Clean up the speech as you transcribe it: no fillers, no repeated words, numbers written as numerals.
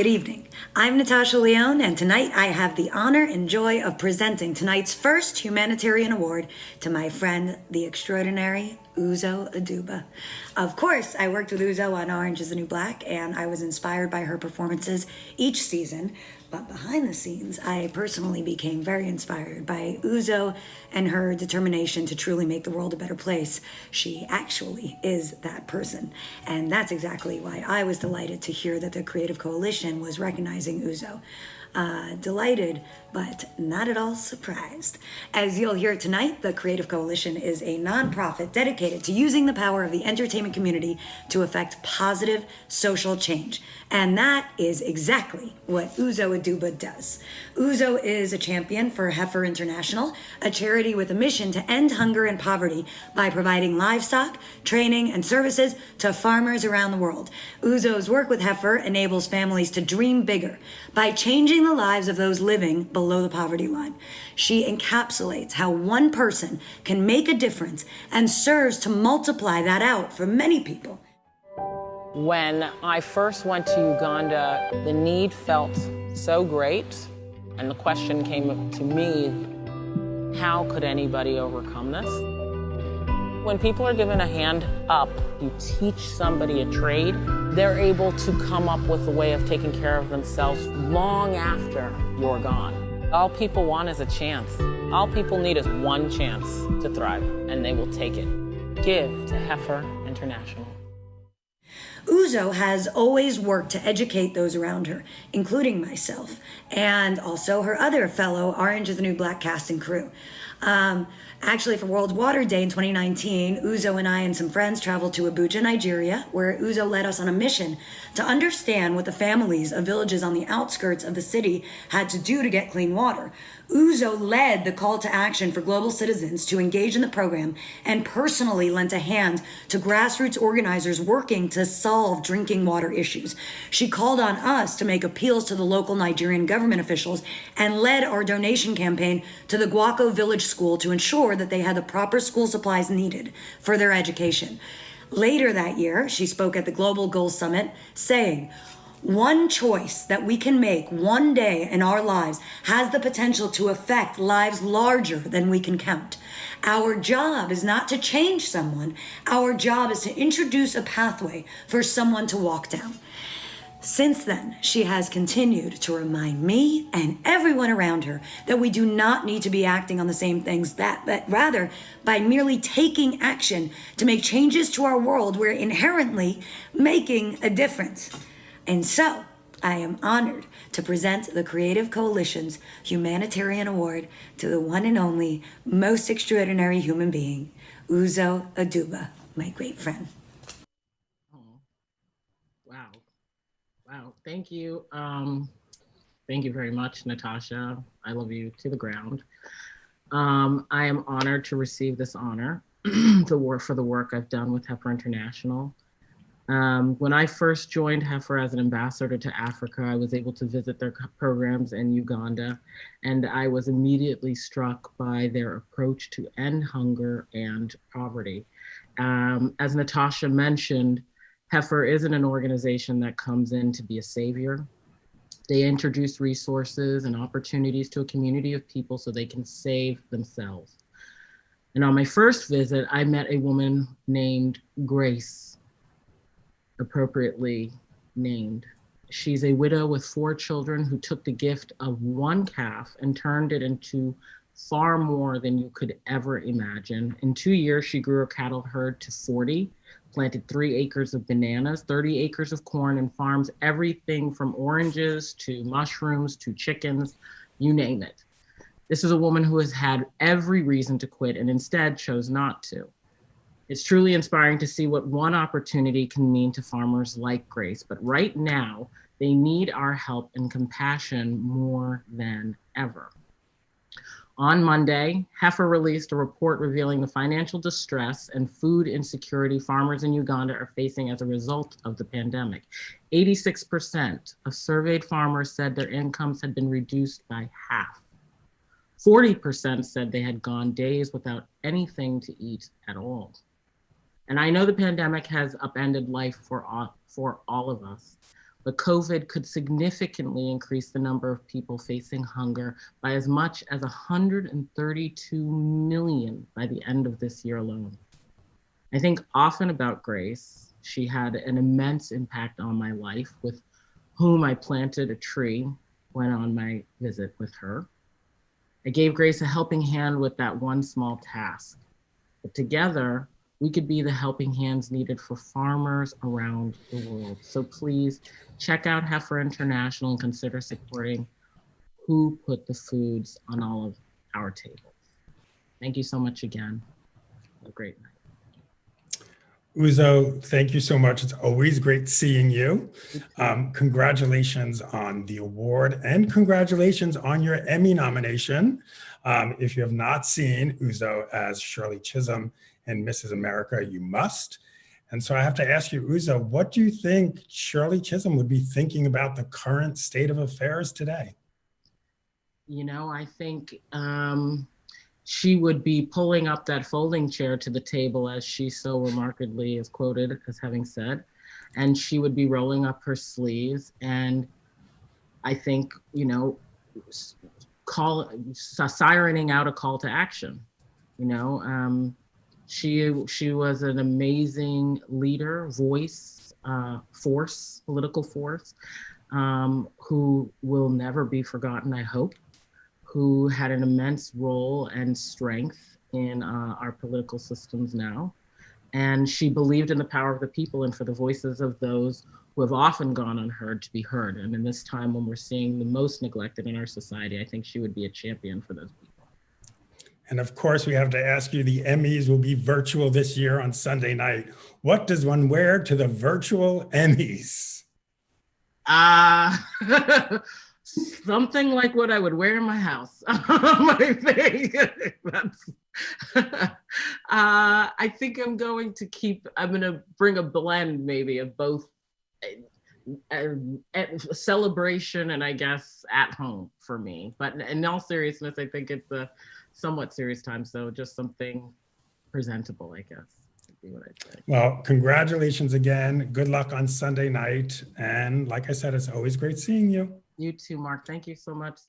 Good evening. I'm Natasha Lyonne, and tonight I have the honor and joy of presenting tonight's first humanitarian award to my friend, the extraordinary Uzo Aduba. Of course, I worked with Uzo on Orange is the New Black, and I was inspired by her performances each season. But behind the scenes, I personally became very inspired by Uzo and her determination to truly make the world a better place. She actually is that person. And that's exactly why I was delighted to hear that the Creative Coalition was recognizing Uzo. Delighted, but not at all surprised. As you'll hear tonight, the Creative Coalition is a nonprofit dedicated to using the power of the entertainment community to affect positive social change. And that is exactly what Uzo Aduba does. Uzo is a champion for Heifer International, a charity with a mission to end hunger and poverty by providing livestock, training, and services to farmers around the world. Uzo's work with Heifer enables families to dream bigger by changing the lives of those living below the poverty line. She encapsulates how one person can make a difference and serves to multiply that out for many people. When I first went to Uganda, the need felt so great, and the question came to me, how could anybody overcome this? When people are given a hand up, you teach somebody a trade, they're able to come up with a way of taking care of themselves long after you're gone. All people want is a chance. All people need is one chance to thrive, and they will take it. Give to Heifer International. Uzo has always worked to educate those around her, including myself, and also her other fellow Orange is the New Black cast and crew. Actually, for World Water Day in 2019, Uzo and I and some friends traveled to Abuja, Nigeria, where Uzo led us on a mission to understand what the families of villages on the outskirts of the city had to do to get clean water. Uzo led the call to action for global citizens to engage in the program and personally lent a hand to grassroots organizers working to solve drinking water issues. She called on us to make appeals to the local Nigerian government officials and led our donation campaign to the Guaco Village School to ensure that they had the proper school supplies needed for their education. Later that year, she spoke at the Global Goals Summit saying, "One choice that we can make one day in our lives has the potential to affect lives larger than we can count. Our job is not to change someone. Our job is to introduce a pathway for someone to walk down." Since then, she has continued to remind me and everyone around her that we do not need to be acting on the same things, but rather by merely taking action to make changes to our world, we're inherently making a difference. And so, I am honored to present the Creative Coalition's Humanitarian Award to the one and only most extraordinary human being, Uzo Aduba, my great friend. Wow. Wow, thank you. Thank you very much, Natasha. I love you to the ground. I am honored to receive this honor for the work I've done with Heifer International. When I first joined Heifer as an ambassador to Africa, I was able to visit their programs in Uganda, and I was immediately struck by their approach to end hunger and poverty. As Natasha mentioned, Heifer isn't an organization that comes in to be a savior. They introduce resources and opportunities to a community of people so they can save themselves. And on my first visit, I met a woman named Grace, appropriately named. She's a widow with 4 children who took the gift of 1 calf and turned it into far more than you could ever imagine. In 2 years, she grew her cattle herd to 40, planted 3 acres of bananas, 30 acres of corn, and farms everything from oranges to mushrooms to chickens, you name it. This is a woman who has had every reason to quit and instead chose not to. It's truly inspiring to see what one opportunity can mean to farmers like Grace, but right now, they need our help and compassion more than ever. On Monday, Heifer released a report revealing the financial distress and food insecurity farmers in Uganda are facing as a result of the pandemic. 86% of surveyed farmers said their incomes had been reduced by half. 40% said they had gone days without anything to eat at all. And I know the pandemic has upended life for all of us. but COVID could significantly increase the number of people facing hunger by as much as 132 million by the end of this year alone. I think often about Grace. She had an immense impact on my life, with whom I planted a tree when on my visit with her. I gave Grace a helping hand with that one small task. But together, we could be the helping hands needed for farmers around the world. So please check out Heifer International and consider supporting who put the foods on all of our tables. Thank you so much again. Have a great night. Uzo, thank you so much. It's always great seeing you. Congratulations on the award and congratulations on your Emmy nomination. If you have not seen Uzo as Shirley Chisholm in Mrs. America, you must. And so I have to ask you, Uzo, what do you think Shirley Chisholm would be thinking about the current state of affairs today? You know, I think she would be pulling up that folding chair to the table, as she so remarkably is quoted as having said, and she would be rolling up her sleeves. And I think, you know, sirening out a call to action. You know, she was an amazing leader, voice, force, political force, who will never be forgotten, I hope, who had an immense role and strength in our political systems now. And she believed in the power of the people and for the voices of those who have often gone unheard to be heard. And in this time when we're seeing the most neglected in our society, I think she would be a champion for those people. And of course, we have to ask you, the Emmys will be virtual this year on Sunday night. What does one wear to the virtual Emmys? Something like what I would wear in my house. I think I think I'm going to bring a blend maybe of both celebration and I guess at home for me. But in all seriousness, I think it's a somewhat serious time. So just something presentable, I guess. What I'd say. Well, congratulations again. Good luck on Sunday night. And like I said, it's always great seeing you. You too, Mark. Thank you so much.